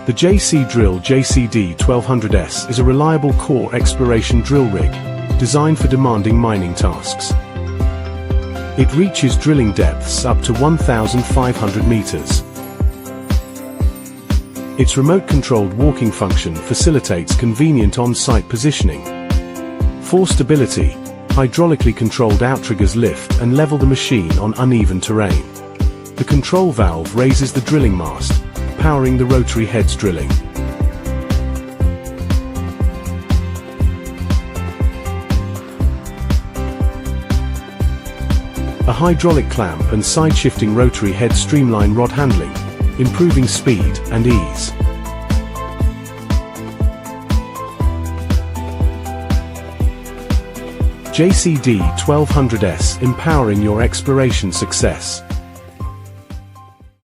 The JCDRILL JCD1200S is a reliable core exploration drill rig, designed for demanding mining tasks. It reaches drilling depths up to 1,500 meters. Its remote-controlled walking function facilitates convenient on-site positioning. For stability, hydraulically controlled outriggers lift and level the machine on uneven terrain. The control valve raises the drilling mast, powering the rotary heads drilling. A hydraulic clamp and side-shifting rotary head streamline rod handling, improving speed and ease. JCD1200S, empowering your exploration success.